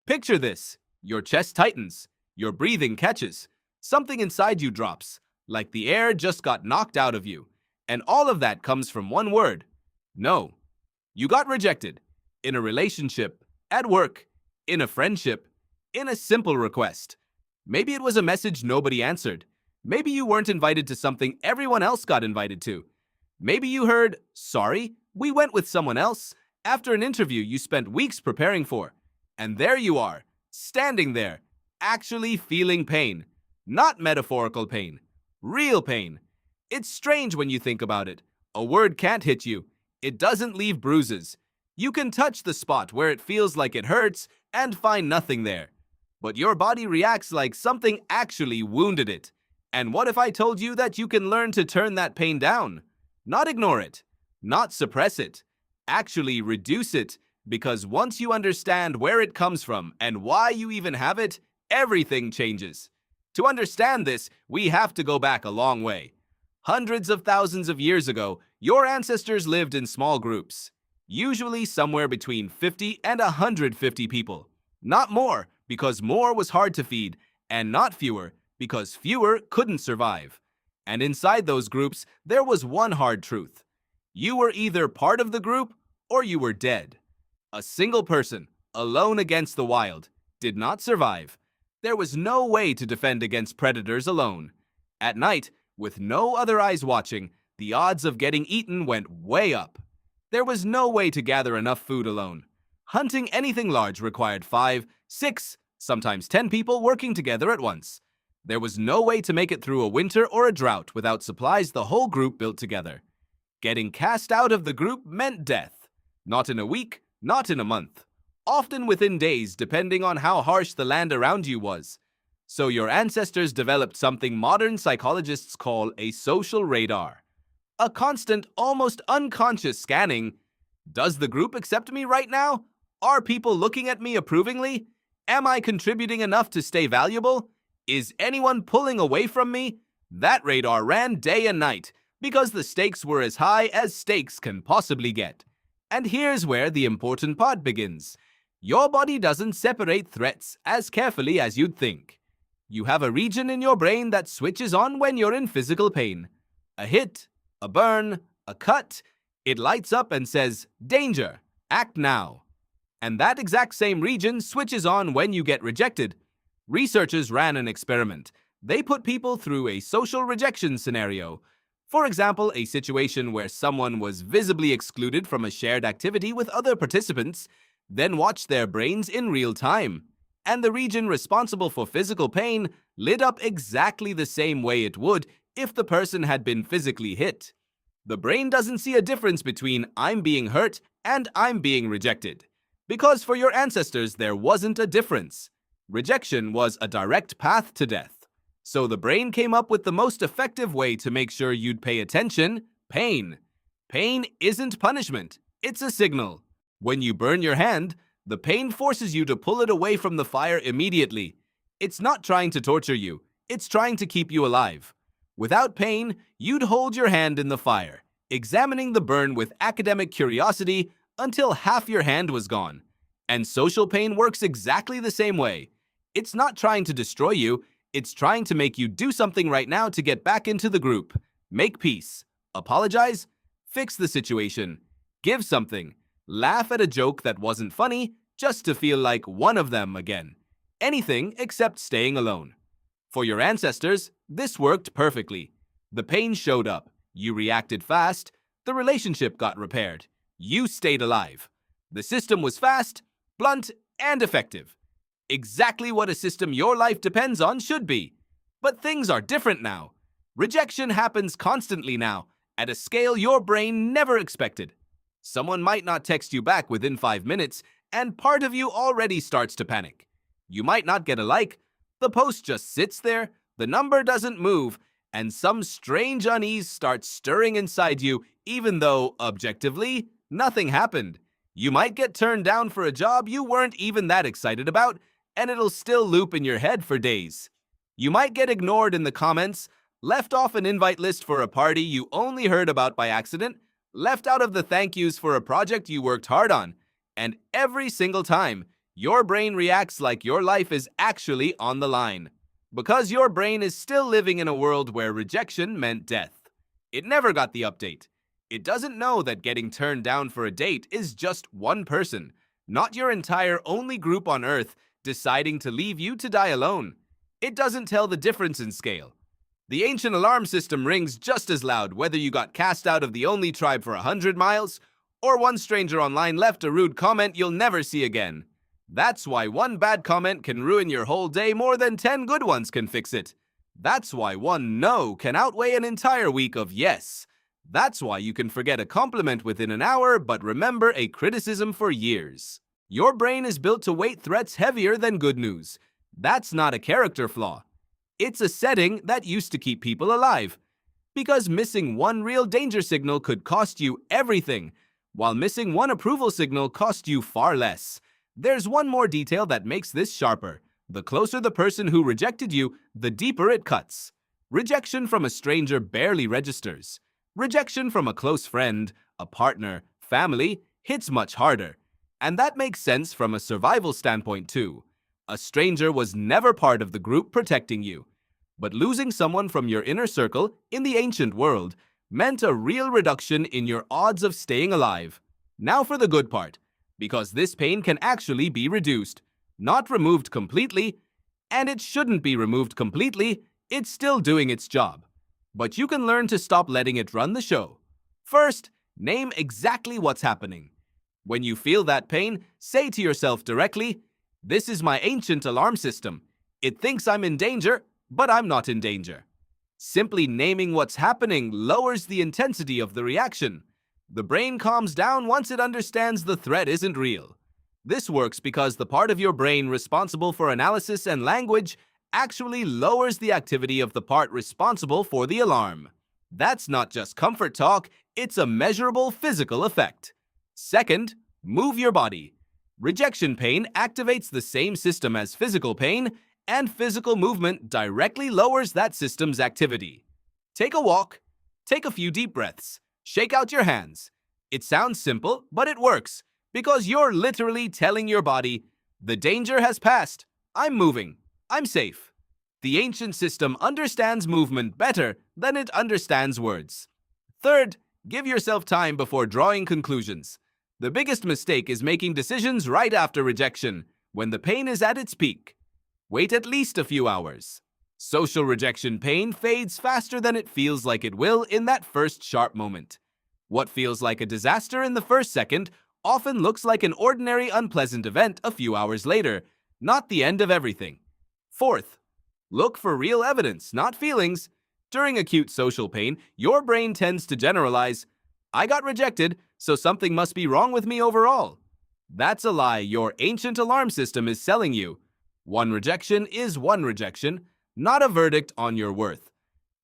Picture this. Your chest tightens, your breathing catches, something inside you drops, like the air just got knocked out of you. And all of that comes from one word. No. You got rejected. In a relationship, at work, in a friendship, in a simple request. Maybe it was a message nobody answered. Maybe you weren't invited to something everyone else got invited to. Maybe you heard, "Sorry, we went with someone else," after an interview you spent weeks preparing for. And there you are, standing there, actually feeling pain. Not metaphorical pain, real pain. It's strange when you think about it. A word can't hit you. It doesn't leave bruises. You can touch the spot where it feels like it hurts and find nothing there. But your body reacts like something actually wounded it. And what if I told you that you can learn to turn that pain down? Not ignore it, not suppress it, actually reduce it, because once you understand where it comes from and why you even have it, everything changes. To understand this, we have to go back a long way. Hundreds of thousands of years ago, your ancestors lived in small groups, usually somewhere between 50 and 150 people. Not more, because more was hard to feed, and not fewer, because fewer couldn't survive. And inside those groups, there was one hard truth. You were either part of the group or you were dead. A single person, alone against the wild, did not survive. There was no way to defend against predators alone. At night, with no other eyes watching, the odds of getting eaten went way up. There was no way to gather enough food alone. Hunting anything large required 5, 6, sometimes 10 people working together at once. There was no way to make it through a winter or a drought without supplies the whole group built together. Getting cast out of the group meant death. Not in a week, not in a month. Often within days, depending on how harsh the land around you was. So your ancestors developed something modern psychologists call a social radar. A constant, almost unconscious scanning. Does the group accept me right now? Are people looking at me approvingly? Am I contributing enough to stay valuable? Is anyone pulling away from me? That radar ran day and night, because the stakes were as high as stakes can possibly get. And here's where the important part begins. Your body doesn't separate threats as carefully as you'd think. You have a region in your brain that switches on when you're in physical pain. A hit, a burn, a cut, it lights up and says, "Danger, act now." And that exact same region switches on when you get rejected. Researchers ran an experiment. They put people through a social rejection scenario. For example, a situation where someone was visibly excluded from a shared activity with other participants, then watched their brains in real time. And the region responsible for physical pain lit up exactly the same way it would if the person had been physically hit. The brain doesn't see a difference between "I'm being hurt" and "I'm being rejected." Because for your ancestors, there wasn't a difference. Rejection was a direct path to death. So the brain came up with the most effective way to make sure you'd pay attention: pain. Pain isn't punishment, it's a signal. When you burn your hand, the pain forces you to pull it away from the fire immediately. It's not trying to torture you, it's trying to keep you alive. Without pain, you'd hold your hand in the fire, examining the burn with academic curiosity until half your hand was gone. And social pain works exactly the same way. It's not trying to destroy you, it's trying to make you do something right now to get back into the group. Make peace, apologize, fix the situation, give something, laugh at a joke that wasn't funny just to feel like one of them again. Anything except staying alone. For your ancestors, this worked perfectly. The pain showed up, you reacted fast, the relationship got repaired, you stayed alive. The system was fast, blunt, and effective. Exactly what a system your life depends on should be. But things are different now. Rejection happens constantly now, at a scale your brain never expected. Someone might not text you back within 5 minutes, and part of you already starts to panic. You might not get a like, the post just sits there, the number doesn't move, and some strange unease starts stirring inside you, even though, objectively, nothing happened. You might get turned down for a job you weren't even that excited about, and it'll still loop in your head for days. You might get ignored in the comments, left off an invite list for a party you only heard about by accident, left out of the thank yous for a project you worked hard on, and every single time, Your brain reacts like your life is actually on the line. Because your brain is still living in a world where rejection meant death. It never got the update. It doesn't know that getting turned down for a date is just one person, not your entire only group on Earth deciding to leave you to die alone. It doesn't tell the difference in scale. The ancient alarm system rings just as loud whether you got cast out of the only tribe for 100 miles or one stranger online left a rude comment you'll never see again. That's why one bad comment can ruin your whole day more than 10 good ones can fix it. That's why one no can outweigh an entire week of yes. That's why you can forget a compliment within an hour but remember a criticism for years. Your brain is built to weight threats heavier than good news. That's not a character flaw. It's a setting that used to keep people alive. Because missing one real danger signal could cost you everything, while missing one approval signal cost you far less. There's one more detail that makes this sharper. The closer the person who rejected you, the deeper it cuts. Rejection from a stranger barely registers. Rejection from a close friend, a partner, family, hits much harder. And that makes sense from a survival standpoint too. A stranger was never part of the group protecting you. But losing someone from your inner circle in the ancient world meant a real reduction in your odds of staying alive. Now for the good part. Because this pain can actually be reduced, not removed completely, and it shouldn't be removed completely, it's still doing its job. But you can learn to stop letting it run the show. First, name exactly what's happening. When you feel that pain, say to yourself directly, "This is my ancient alarm system. It thinks I'm in danger, but I'm not in danger." Simply naming what's happening lowers the intensity of the reaction. The brain calms down once it understands the threat isn't real. This works because the part of your brain responsible for analysis and language actually lowers the activity of the part responsible for the alarm. That's not just comfort talk, it's a measurable physical effect. Second, move your body. Rejection pain activates the same system as physical pain, and physical movement directly lowers that system's activity. Take a walk, take a few deep breaths. Shake out your hands. It sounds simple, but it works, because you're literally telling your body, the danger has passed, I'm moving, I'm safe. The ancient system understands movement better than it understands words. Third, give yourself time before drawing conclusions. The biggest mistake is making decisions right after rejection, when the pain is at its peak. Wait at least a few hours. Social rejection pain fades faster than it feels like it will in that first sharp moment. What feels like a disaster in the first second often looks like an ordinary unpleasant event a few hours later, not the end of everything. Fourth, look for real evidence, not feelings. During acute social pain, your brain tends to generalize, "I got rejected, so something must be wrong with me overall." That's a lie your ancient alarm system is selling you. One rejection is one rejection, not a verdict on your worth.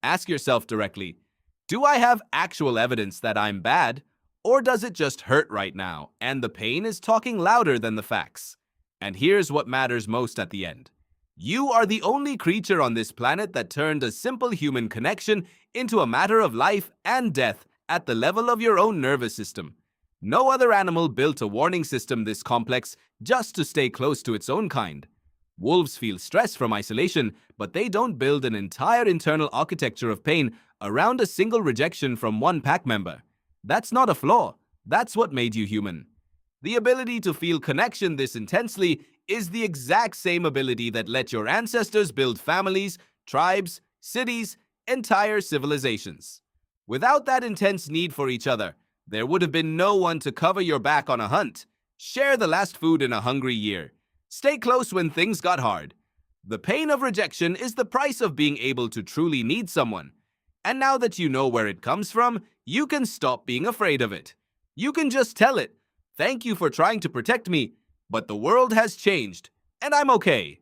Ask yourself directly, do I have actual evidence that I'm bad, or does it just hurt right now and the pain is talking louder than the facts? And here's what matters most at the end. You are the only creature on this planet that turned a simple human connection into a matter of life and death at the level of your own nervous system. No other animal built a warning system this complex just to stay close to its own kind. Wolves feel stress from isolation, but they don't build an entire internal architecture of pain around a single rejection from one pack member. That's not a flaw. That's what made you human. The ability to feel connection this intensely is the exact same ability that let your ancestors build families, tribes, cities, entire civilizations. Without that intense need for each other, there would have been no one to cover your back on a hunt, share the last food in a hungry year, stay close when things got hard. The pain of rejection is the price of being able to truly need someone. And now that you know where it comes from, you can stop being afraid of it. You can just tell it, "Thank you for trying to protect me, but the world has changed, and I'm okay."